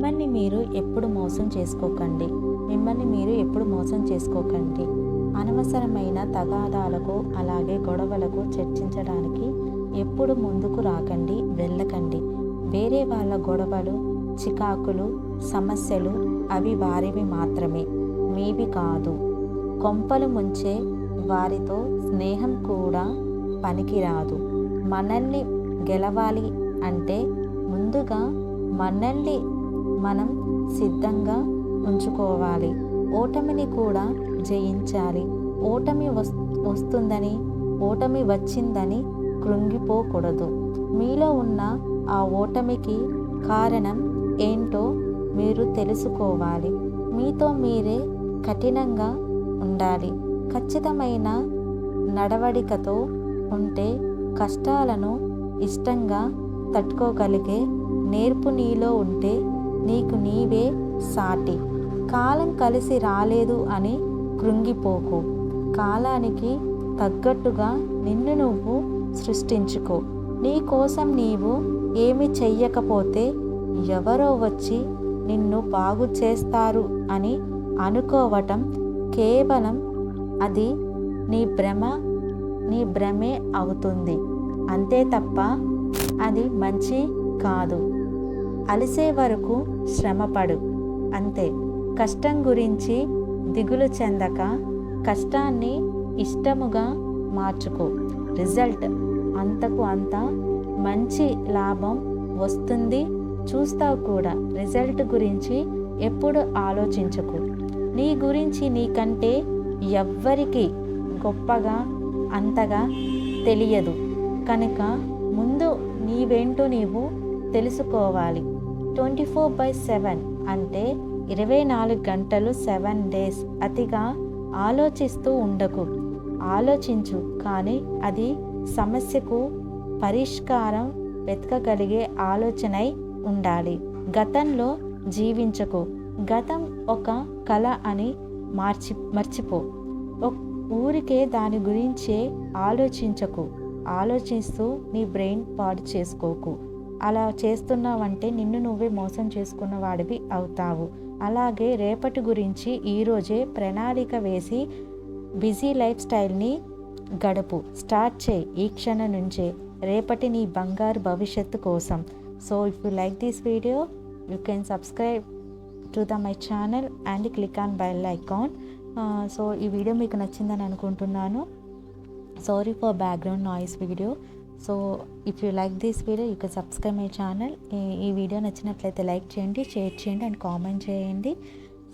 మిమ్మల్ని మీరు ఎప్పుడు మోసం చేసుకోకండి. అనవసరమైన తగాదాలకు అలాగే గొడవలకు చర్చించడానికి ఎప్పుడు ముందుకు రాకండి, వెళ్ళకండి. వేరే వాళ్ళ గొడవలు, చికాకులు, సమస్యలు అవి వారివి మాత్రమే, మీవి కాదు. కొంపలు ముంచే వారితో స్నేహం కూడా పనికిరాదు. మనల్ని గెలవాలి అంటే ముందుగా మనల్ని మనం సిద్ధంగా ఉంచుకోవాలి. ఓటమిని కూడా జయించాలి. ఓటమి వచ్చిందని కృంగిపోకూడదు. మీలో ఉన్న ఆ ఓటమికి కారణం ఏంటో మీరు తెలుసుకోవాలి. మీతో మీరే కఠినంగా ఉండాలి. ఖచ్చితమైన నడవడికతో ఉంటే కష్టాలను ఇష్టంగా తట్టుకోగలిగే నేర్పు నీలో ఉంటే నీకు నీవే సాటి. కాలం కలిసి రాలేదు అని కృంగిపోకు. కాలానికి తగ్గట్టుగా నిన్ను నువ్వు సృష్టించుకో. నీ కోసం నీవు ఏమి చెయ్యకపోతే ఎవరో వచ్చి నిన్ను బాగు చేస్తారు అని అనుకోవటం కేవలం అది నీ భ్రమే అవుతుంది. అంతే తప్ప అది మంచి కాదు. అలిసే వరకు శ్రమపడు, అంతే. కష్టం గురించి దిగులు చెందక కష్టాన్ని ఇష్టముగా మార్చుకో. రిజల్ట్ అంతకు అంత మంచి లాభం వస్తుంది, చూస్తావు కూడా. రిజల్ట్ గురించి ఎప్పుడు ఆలోచించకు. నీ గురించి నీకంటే ఎవ్వరికి గొప్పగా అంతగా తెలియదు కనుక ముందు నీవేంటో నీవు తెలుసుకోవాలి. 24/7 అంటే 24 గంటలు 7 days. అతిగా ఆలోచిస్తూ ఉండకు. ఆలోచించు, కానీ అది సమస్యకు పరిష్కారం వెతకగలిగే ఆలోచనై ఉండాలి. గతంలో జీవించకు. గతం ఒక కళ అని మర్చిపో. ఊరికే దాని గురించే ఆలోచించకు. ఆలోచిస్తూ నీ బ్రెయిన్ పాడు చేసుకోకు. అలా చేస్తున్నావంటే నిన్ను నువ్వే మోసం చేసుకున్న వాడివి అవుతావు. అలాగే రేపటి గురించి ఈరోజే ప్రణాళిక వేసి బిజీ లైఫ్ స్టైల్ని గడుపు. స్టార్ట్ చేయి ఈ క్షణం నుంచే, రేపటి నీ బంగారు భవిష్యత్తు కోసం. So if you like this video you can subscribe to my channel and click on bell icon. So ఈ వీడియో మీకు నచ్చిందని అనుకుంటున్నాను. Sorry for background noise video. So if you like this video you can subscribe my channel. ఈ video నచ్చినట్లయితే like చేయండి, share చేయండి and comment చేయండి.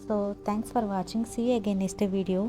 So thanks for watching. See you again next video.